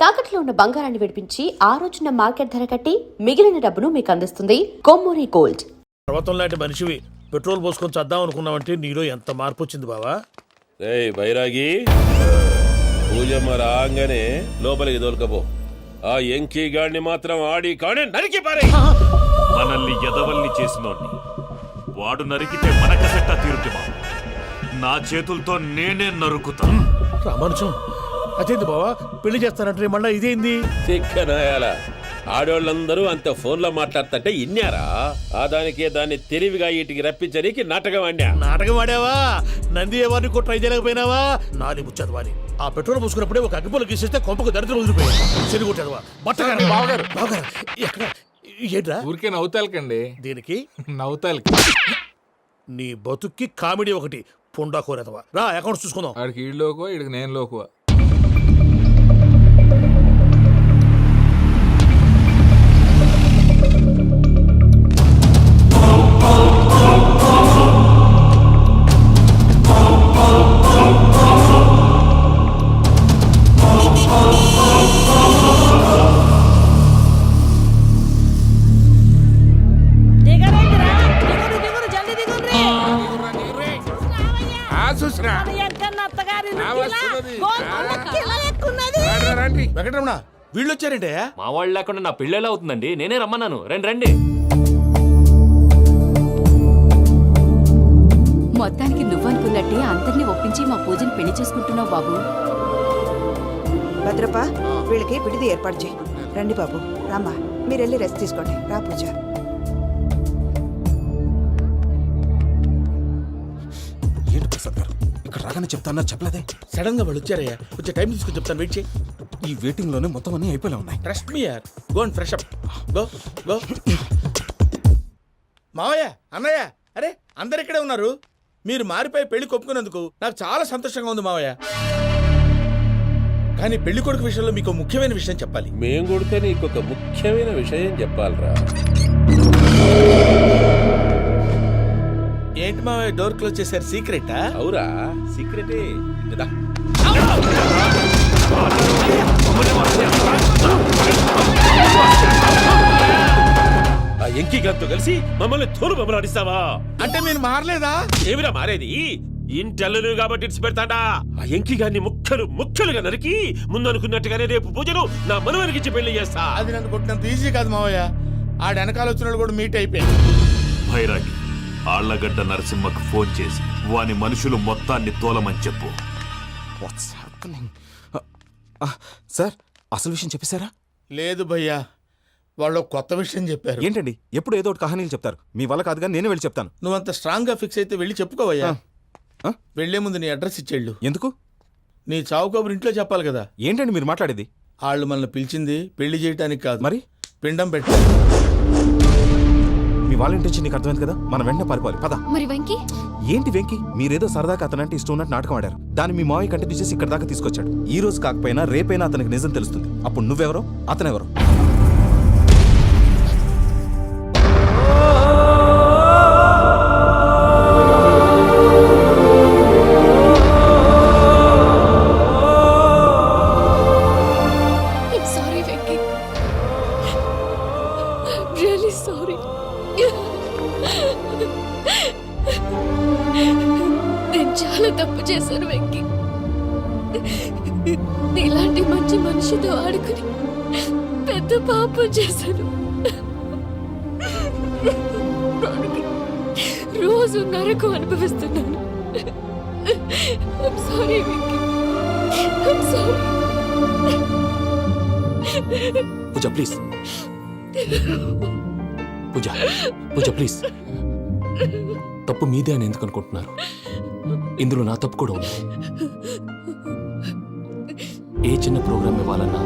తాకట్లో ఉన్న బంగారాన్ని విడిపించి ఆ రోజున మార్కెట్ ధర కట్టి మిగిలిన డబ్బును మీకు అందిస్తుంది కొమ్మూరి గోల్డ్. పర్వతం లాంటి మనిషివి పెట్రోల్ పోసుకొని చద్దాం అనుకున్నావంటే నీలో ఎంత మార్పు వచ్చింది బావా. ఏయ్ బైరాగి, పూజమ్మ రాగానే లోపలికి దొరకపో. ఆ ఎంకీ గాడిని మాత్రం ఆడి కానీ నరికి పారే. మనల్ని ఎదవల్ని చేసినోడ్ని వాడు నరికితే మన కసట్ట తీరుతుమా? నా చేతులతో నేనే నరుకుతాను. రామానుజం అదేంది బావా, పెళ్లి చేస్తానంటే మళ్ళా ఇదేంది? చిక్కనాయాల ఆడోళ్ళందరూ అంత ఫోన్లో మాట్లాడుతుంటే ఇన్నారా? ఆ దానికే దాన్ని తెలివిగా వీటికి రప్పించడానికి నాటకం ఆడా. నాటకం ఆడావా? నంది ఎవరిని కూడా ట్రై చేయలేకపోయినావా? నాది ముచ్చదు వాని. ఆ పెట్రోల్ పోసుకున్నప్పుడే ఒక అగ్గిపొల గీసేస్తే కొంపకు దరిద్రం వదిలిపోయాయి. చెరుగుంటదవా బట్టగారు బావగారు బావగారు ఎక్కడ ఏంట్రా? ఊరికే నవ్వుతాలకండి. దీనికి నవ్వుతాలకి నీ బతుక్కి కామెడీ ఒకటి పుండా కోరేదవా. రా అకౌంట్స్ చూసుకుందాం. ఆడికి ఈడులోకువా ఈడికి నేను లోకువా. వెంకటరమణ వీళ్ళు వచ్చారంటే మా వాళ్ళు లేకుండా నా పెళ్ళేలా అవుతుందండి? నేనే రమ్మన్నాను. రండి రండి. మొత్తానికి నువ్వనుకున్నట్టే అందరినీ ఒప్పించి మా పూజని పెళ్లి చేసుకుంటున్నావు బాబు. భద్రప్ప వీళ్ళకి విడిది ఏర్పాటు చేయి. రండి బాబు, రామ్మా మీరు వెళ్ళి రెస్ట్ తీసుకోండి. రా పూజ. ఏంటి ప్రసాద్ గారు ఇక్కడ రాగానే చెప్తానా చెప్పలేదే? సడన్ గా వాళ్ళు వచ్చారయ్యా, కొంచెం టైం తీసుకుని చెప్తాను, వెయిట్ చేయి. ఈ వెయిటింగ్ లోనే మొత్తం అన్ని అయిపోయి ఉన్నాయి. ట్రస్ట్ మీ యార్, go and fresh up. Go go. మావయ్య, అన్నయ్య, అరే అందరు ఇక్కడే ఉన్నారు. మీరు మారిపోయి పెళ్లి కొప్పుకున్నందుకు నాకు చాలా సంతోషంగా ఉంది మావయ్య. కానీ పెళ్లి కొడుకు విషయంలో మీకు ముఖ్యమైన విషయం చెప్పాలి. మేం కొడితే నీకొక ముఖ్యమైన విషయం చెప్పాలరా. ఏంటి మావయ్య డోర్ క్లోజ్ చేశారు? సీక్రెటా? అవురా, సీక్రెటే. ఆ ఎంకీ గారితో కలిసి మమ్మల్ని తోలు బొమ్మలాడిస్తావా? అంటే మీరు మారలేదా? ఏమిరా మారేది? ఇంటల్లు కాబట్టి ఇడిచి పెడతాడా? ఆ ఎంకీ గారిని ముక్కలుగా నరికి ముందు అనుకున్నట్టుగానే రేపు పూజను నా మనవరికిచ్చి పెళ్లి చేస్తా. అది నన్ను కొట్టినంత ఈజీ కాదు మావయ్య. ఆ వెనకాల వచ్చిన కూడా మీట్ అయిపోయింది. భైరాగి, ఆళ్లగడ్డ నరసింహకు ఫోన్ చేసి వాని మనుషులు మొత్తాన్ని తోలమని చెప్పు. What's happening? సార్ అసలు విషయం చెప్పేశారా? లేదు భయ్యా, వాళ్ళు కొత్త విషయం చెప్పారు. ఏంటండి ఎప్పుడు ఏదో ఒకటి కహానీలు చెప్తారు? మీ వల్ల కాదు కానీ నేనే వెళ్ళి చెప్తాను. నువ్వంత స్ట్రాంగ్ గా ఫిక్స్ అయితే వెళ్ళి చెప్పుకోవయ్యా. వెళ్లే ముందు నీ అడ్రస్ ఇచ్చేళ్ళు. ఎందుకు? నీ చావు కబురు ఇంట్లో చెప్పాలి కదా. ఏంటండి మీరు మాట్లాడేది? వాళ్ళు మనల్ని పిలిచింది పెళ్లి చేయటానికి కాదు, మరి పిండం పెట్టారు. మీ వాళ్ళ ఇంటి నీకు అర్థమైంది కదా, మనం వెంటనే పారిపోవాలి. పద. మరి వెంకీ? ఏంటి వెంకీ? మీరేదో సరదాగా అతనంటే ఇష్టం ఉన్నట్టు నాటకం ఆడారు. దాన్ని మీ మావయ్య కంటిన్యూ చేసి ఇక్కడ దాకా తీసుకొచ్చాడు. ఈ రోజు కాకపోయినా రేపైనా అతనికి నిజం తెలుస్తుంది. అప్పుడు నువ్వెవరో అతనెవరో. నేను చాలా తప్పు చేశాను వెంకీ. ఇలాంటి మంచి మనిషితో ఆడుకుని పెద్ద పాపం చేశాను. రోజు నరకం అనుభవిస్తున్నాను. I'm sorry, Venky. I'm sorry. Pooja please. Pooja please. తప్పు మీదే అని ఎందుకు అనుకుంటున్నారు? ఇందులో నా తప్పు కూడా ఉంది. ఏ చిన్న ప్రోగ్రామ్ ఇవ్వాలన్నా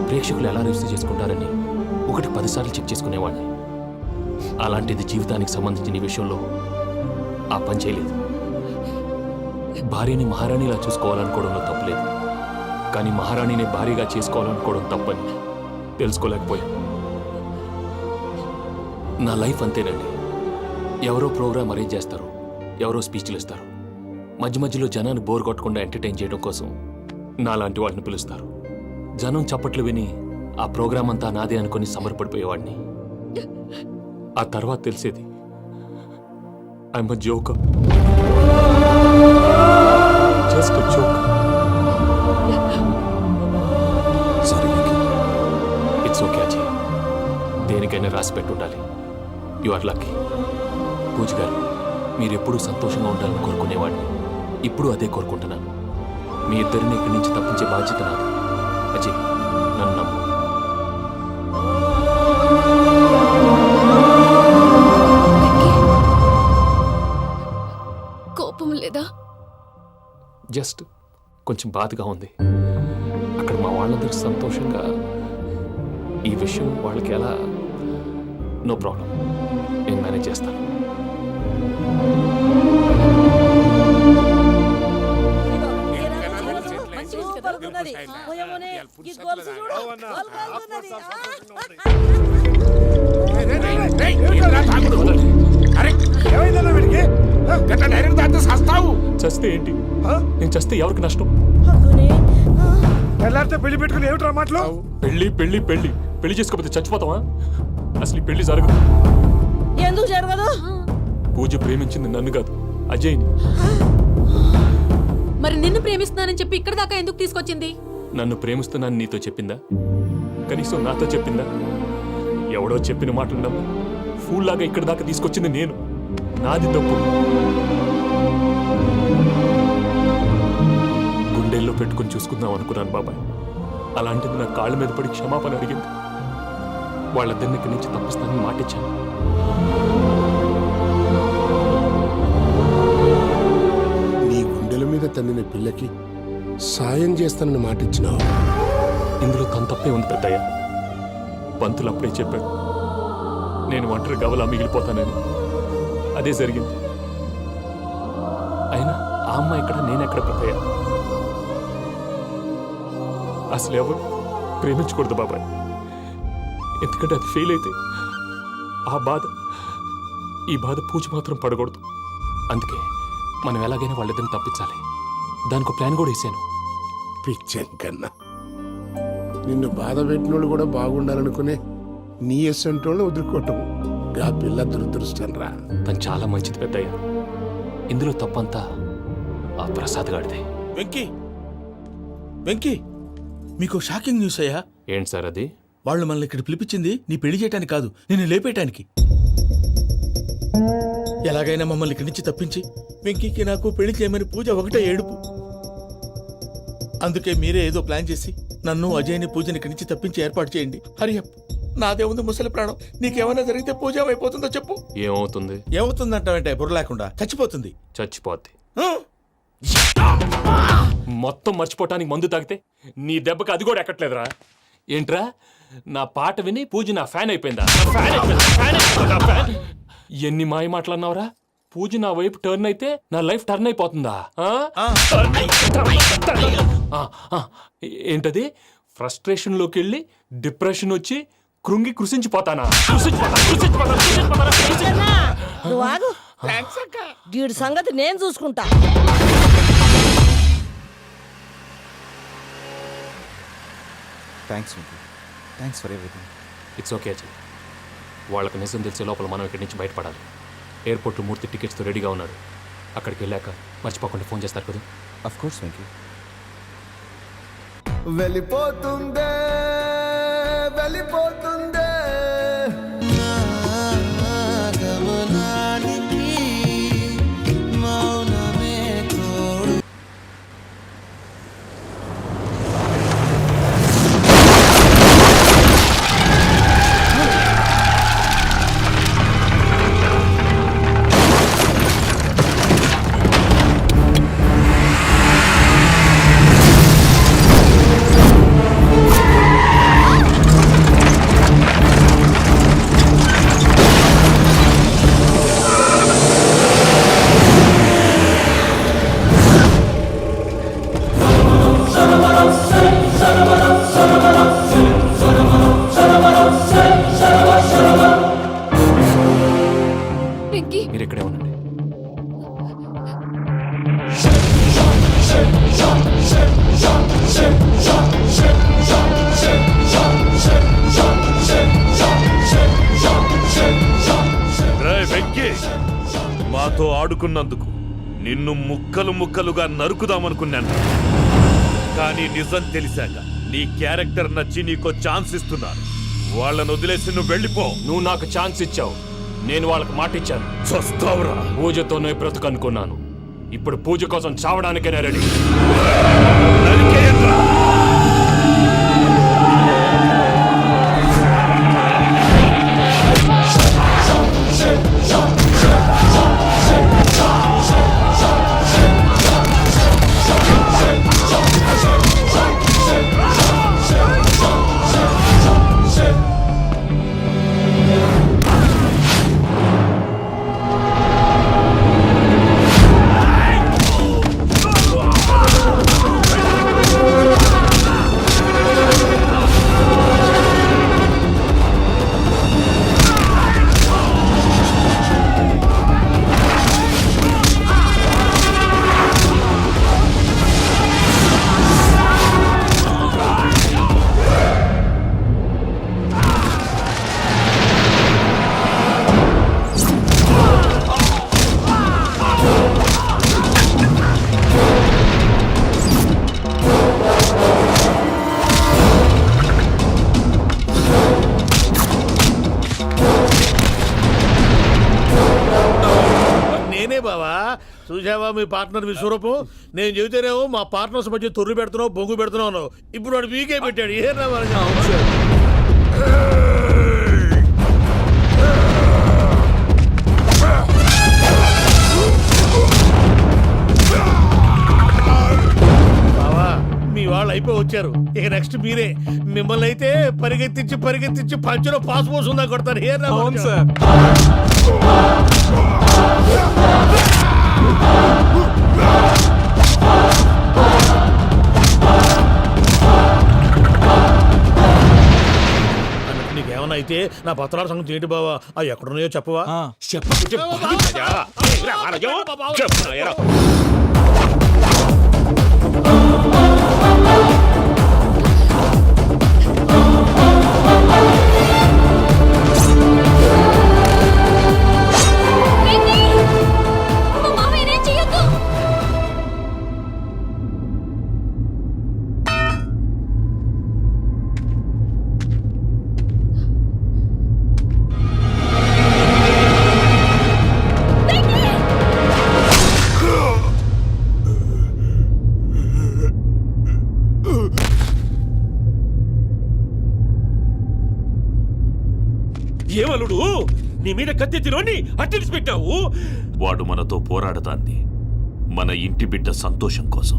ప్రేక్షకులు ఎలా రిసీవ్ చేసుకుంటారని 1-10 సార్లు చెక్ చేసుకునేవాడిని. అలాంటిది జీవితానికి సంబంధించిన ఈ విషయంలో ఆ పని చేయలేదు. భార్యని మహారాణిలా చూసుకోవాలనుకోవడంలో తప్పులేదు, కానీ మహారాణిని భార్యగా చేసుకోవాలనుకోవడం తప్పని తెలుసుకోలేకపోయాను. నా లైఫ్ అంతేనండి. ఎవరో ప్రోగ్రామ్ అరేంజ్ చేస్తారు, ఎవరో స్పీచ్లు ఇస్తారు, మధ్య మధ్యలో జనాన్ని బోర్ కొట్టకుండా ఎంటర్టైన్ చేయడం కోసం నాలాంటి వాళ్ళని పిలుస్తారు. జనం చప్పట్లు విని ఆ ప్రోగ్రాం అంతా నాదే అనుకుని సమరపడిపోయేవాడిని. ఆ తర్వాత తెలిసేది I'm a joker, just a joker. Sorry Venky. It's okay Ajay, దేనికైనా రాసి పెట్టుండాలి. You are lucky. Pooja garu, మీరు ఎప్పుడూ సంతోషంగా ఉండాలని కోరుకునేవాడిని. ఇప్పుడు అదే కోరుకుంటున్నాను. మీ ఇద్దరిని ఇక్కడి నుంచి తప్పించే బాధ్యత నాది. అజయ్, నన్ను నమ్ము. కోపం లేదా? జస్ట్ కొంచెం బాధగా ఉంది. అక్కడ మా వాళ్ళందరూ సంతోషంగా ఈ విషయం వాళ్ళకి ఎలా. నో ప్రాబ్లం, నేను మేనేజ్ చేస్తాను. చస్తే ఏంటి? నేను చస్తే ఎవరికి నష్టం? పెళ్లి పెట్టుకుని ఏమిట్రా మాటలు? పెళ్లి పెళ్లి పెళ్లి పెళ్లి చేసుకోకపోతే చచ్చిపోతావా? అసలు ఈ పెళ్లి జరగదు. ఎందుకు జరగదు? పూజ ప్రేమించింది నన్ను కాదు, అజయ్ని. మరి నిన్ను ప్రేమిస్తున్నానని చెప్పి ఇక్కడ దాకా ఎందుకు తీసుకొచ్చింది? నన్ను ప్రేమిస్తున్నాను నీతో చెప్పిందా? కనీసం నాతో చెప్పిందా? ఎవడో చెప్పిన మాటలు నమ్మి ఫూల్ లాగా ఇక్కడ దాకా తీసుకొచ్చింది నేను. నాది తప్పు. గుండెల్లో పెట్టుకుని చూసుకుందాం అనుకున్నాను బాబాయ్. అలాంటిది నా కాళ్ళ మీద పడి క్షమాపణ అడిగింది. వాళ్ళిద్దరిని ఇక్కడి నుంచి తప్పిస్తానని మాటిచ్చాను. నీ గుండెల మీద తన్నిన పిల్లకి సాయం చేస్తానని మాటిచ్చినావు. ఇందులో తన తప్పే ఉంది పెద్దయ్య. పంతులు అప్పుడే చెప్పాడు నేను ఒంటరి గవలా మిగిలిపోతానని. అదే జరిగింది. అయినా ఆ అమ్మాయి ఎక్కడ, నేనెక్కడ పెద్దయ్య? అసలు ఎవరు ప్రేమించకూడదు బాబాయ్. ఎందుకంటే అది ఫెయిల్ అయితే ఈ బాధ పూజ మాత్రం పడకూడదు. అందుకే మనం ఎలాగైనా వాళ్ళిద్దరిని తప్పించాలి. దానికి ప్లాన్ కూడా వేసాను. పిచ్చంకన్నా నిన్ను బాధ పెట్టినోళ్ళు కూడా బాగుండాలనుకునే నీ ఎస్సంటోళ్ళు వదులుకోవటం ఆ పిల్ల దురదృష్టం రా. తను చాలా మంచిది పెద్దయ్య. ఇందులో తప్పంతా ఆ ప్రసాద్ గాడిదే. వెంకీ వెంకీ, మీకు షాకింగ్ న్యూస్ అయ్యా. ఏంటి సార్ అది? వాళ్ళు మనల్ని ఇక్కడ పిలిపించింది నీ పెళ్లి చేయటానికి కాదు, నిన్ను లేపేయటానికి. ఎలాగైనా మమ్మల్ని ఇక్కడి నుంచి తప్పించి వెంకీకి నాకు పెళ్లి చేయమని పూజ ఒకటే ఏడుపు. అందుకే మీరే ఏదో ప్లాన్ చేసి నన్ను అజయ్ని పూజని ఇక్కడి నుంచి తప్పించి ఏర్పాటు చేయండి. హరియప్, నాదే ఉంది ముసలి ప్రాణం. నీకేమైనా జరిగితే పూజ అయిపోతుందో చెప్పు. ఏమవుతుంది? ఏమవుతుందంటావంటే బుర్ర లేకుండా చచ్చిపోతుంది. చచ్చిపోద్ది. ఆ? మొత్తం మర్చిపోవటానికి మందు తాగితే నీ దెబ్బకి అది కూడా ఎక్కట్లేదురా. ఏంట్రా, నా పాట విని పూజ నా ఫ్యాన్ అయిపోయిందా? ఎన్ని మాయ మాటలన్నావురా? పూజ నా వైపు టర్న్ అయితే నా లైఫ్ టర్న్ అయిపోతుందా? ఏంటది? ఫ్రస్ట్రేషన్ లోకి వెళ్ళి డిప్రెషన్ వచ్చి కృంగి కృషించిపోతానా? వీడి సంగతి నేను చూసుకుంటా. Thanks Venky. Thanks for everything. It's okay Ajay. వాళ్ళకి నిజం తెలిసే లోపల మనం ఇక్కడి నుంచి బయటపడాలి. ఎయిర్పోర్ట్లో మూర్తి టికెట్స్తో రెడీగా ఉన్నాడు. అక్కడికి వెళ్ళాక మర్చిపోకుండా ఫోన్ చేస్తారు కదా. Of course Venky. వెళ్ళిపోతుందే వెళ్ళిపోతుందే ఆడుకున్నందుకు నిన్ను ముక్కలు ముక్కలుగా నరుకుదామనుకున్నాను. కానీ నిజం తెలిసాక నీ క్యారెక్టర్ నచ్చి నీకో ఛాన్స్ ఇస్తున్నాను. వాళ్ళను వదిలేసి నువ్వు వెళ్ళిపో. నువ్వు నాకు ఛాన్స్ ఇచ్చావు, నేను వాళ్ళకి మాట ఇచ్చాను. చస్తావురా. పూజతోనే బ్రతుకనుకున్నాను, ఇప్పుడు పూజ కోసం చావడానికే రెడీ. నరికేయండ్రా. నేనే బావా. చూసావా మీ పార్ట్నర్ విశ్వరూపం? నేను చెబితేనేమో మా పార్ట్నర్స్ మధ్య తొర్రు పెడుతున్నావు, బొంగు పెడుతున్నావు అన్నావు. ఇప్పుడు వాడు వీకే పెట్టాడు. ఏ బావా, మీ వాళ్ళు అయిపోయి వచ్చారు. ఇక నెక్స్ట్ మీరే. మిమ్మల్ని అయితే పరిగెత్తించి పరిగెత్తించి పంచలో పాస్ పోసుందా కొడతారు. ఏ సార్ నీకేమన్నా అయితే నా పత్రాల సంగతి ఏంటి బావా? అవి ఎక్కడున్నాయో చెప్పవా? ఏమలుడు, నీ మీద కత్తెత్తిలోని అట్టెలిసి పెట్టావు. వాడు మనతో పోరాడతాంది మన ఇంటి బిడ్డ సంతోషం కోసం.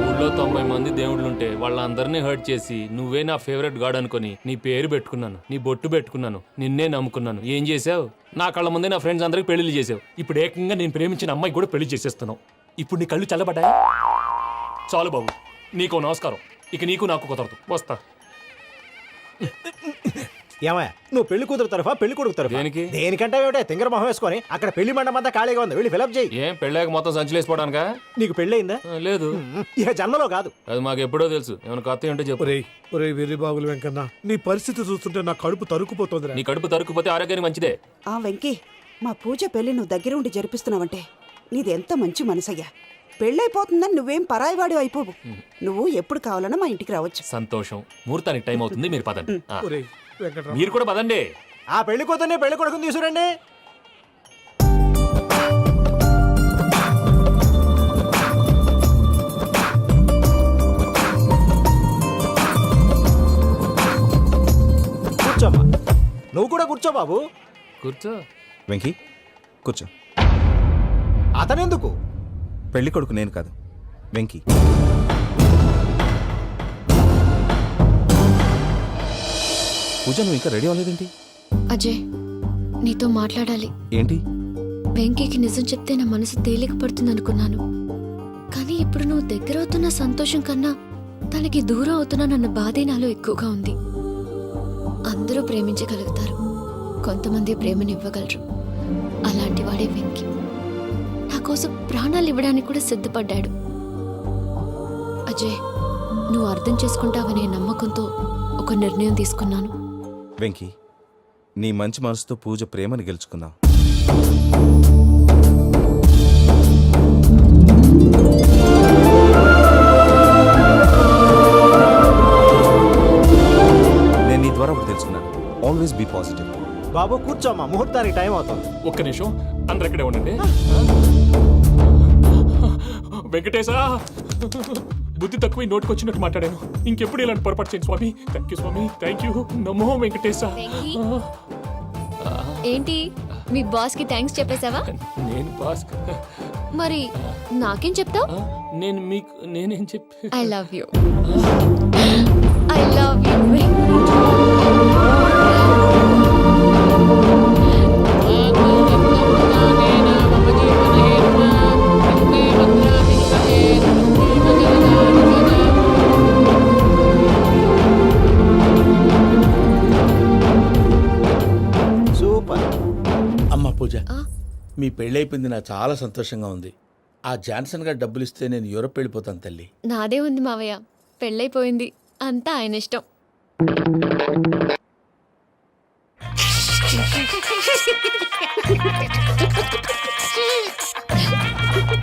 ఊళ్ళో 90 మంది దేవుళ్ళుంటే వాళ్ళందరినీ హర్ట్ చేసి నువ్వే నా ఫేవరెట్ గాడ్ అనుకుని నీ పేరు పెట్టుకున్నాను, నీ బొట్టు పెట్టుకున్నాను, నిన్నే నమ్ముకున్నాను. ఏం చేసావు? నా కళ్ళ ముందే నా ఫ్రెండ్స్ అందరికి పెళ్లి చేసావు. ఇప్పుడు ఏకంగా నేను ప్రేమించిన అమ్మాయి కూడా పెళ్లి చేసేస్తున్నావు. ఇప్పుడు నీ కళ్ళు చల్లబడ్డాయి. చాలు బాబు, నీకు నమస్కారం. ఇక నీకు నాకు కుదరదు. వస్తా. ఏమయ్య, నువ్వు పెళ్లి కూతురు తరఫా పెళ్లి కొడుకు తరఫా? దేనికి? దేనికంటే ఏమిటే తింగర మొహం వేసుకొని అక్కడ పెళ్లి మండపం అంతా ఖాళీగా ఉంది, వెళ్ళి ఫిలప్ చేయి. ఏం పెళ్ళాక మొత్తం సంచలేసిపోవడానికా? నీకు పెళ్ళయిందా? లేదు. ఇక జన్మలో కాదు. అది మాకు ఎప్పుడో తెలుసు. ఏమైనా కొత్త ఉంటే చెప్పు. ఒరే వెర్రి బాగులు వెంకన్న, నీ పరిస్థితి చూస్తుంటే నా కడుపు తరుక్కుపోతుంది. నీ కడుపు తరుక్కుపోతే ఆరోగ్యానికి మంచిదే. ఆ వెంకీ, మా పూజ పెళ్లి నువ్వు దగ్గర ఉండి జరిపిస్తున్నావంటే నీది ఎంత మంచి మనసయ్యా. పెళ్ళైపోతుందని నువ్వేం పరాయివాడి అయిపోవు. నువ్వు ఎప్పుడు కావాలన్నా మా ఇంటికి రావచ్చు. సంతోషం. ముహూర్తానికి టైం అవుతుంది, మీరు పదండి. మీరు కూడా పదండి. ఆ పెళ్లి కూతుర్ని పెళ్లి కొడుకుని తీసుకురండి. కూర్చోమ్మా. నువ్వు కూడా కూర్చో బాబు. కూర్చో. వెంకీ కూర్చో. అతనెందుకు? పెళ్లి కొడుకు నేను కాదు, వెంకీ. పూజ, నువ్వు ఇంకా రెడీ అవ్వలేదేంటి? అజయ్, నీతో మాట్లాడాలి. ఏంటి? వెంకీకి నిజం చెప్తే నా మనసు తేలిక పడుతుంది అనుకున్నాను. కానీ ఇప్పుడు నువ్వు దగ్గర అవుతున్న సంతోషం కన్నా తనకి దూరం అవుతున్నానన్న బాధే నాలో ఎక్కువగా ఉంది. అందరూ ప్రేమించగలుగుతారు, కొంతమంది ప్రేమనివ్వగలరు. అలాంటి వాడే వెంకీ. నా కోసం ప్రాణాలు ఇవ్వడానికి కూడా సిద్ధపడ్డాడు. అజయ్, నువ్వు అర్థం చేసుకుంటావనే నమ్మకంతో ఒక నిర్ణయం తీసుకున్నాను. వెంకీ, నీ మంచి మనసుతో పూజ ప్రేమని గెలుచుకుందాం. నేను నీ ద్వారా ఒకటి తెలుసుకున్నాను. Always be positive. బాబు కూర్చోమ్మా, ముహూర్తానికి టైం అవుతుంది. ఒక్క నిమిషం, అందరు ఇక్కడే ఉండండి. వెంకటేశా, బుద్ధి తక్కువ నోటికొచ్చినట్టు మాట్లాడాను. ఇంకెప్పుడు ఇలాంటి పొరపాటు చేయండి స్వామి. థ్యాంక్ యూ స్వామి, థ్యాంక్ యూ. నమో వెంకటేశా. ఏంటి మీ బాస్ కి థ్యాంక్స్ చెప్పేశావా? నేను బాస్, మరి నాకేం చెప్తావు? నేను మీకు నేనేం చెప్పి I love you. I love you. Super. అమ్మ పూజ, మీ పెళ్ళైపోయింది, నాకు చాలా సంతోషంగా ఉంది. ఆ జాన్సన్ గారు డబ్బులు ఇస్తే నేను యూరోప్ వెళ్ళిపోతాను తల్లి. నాదే ఉంది మావయ్య, పెళ్ళైపోయింది, అంతా ఆయన ఇష్టం.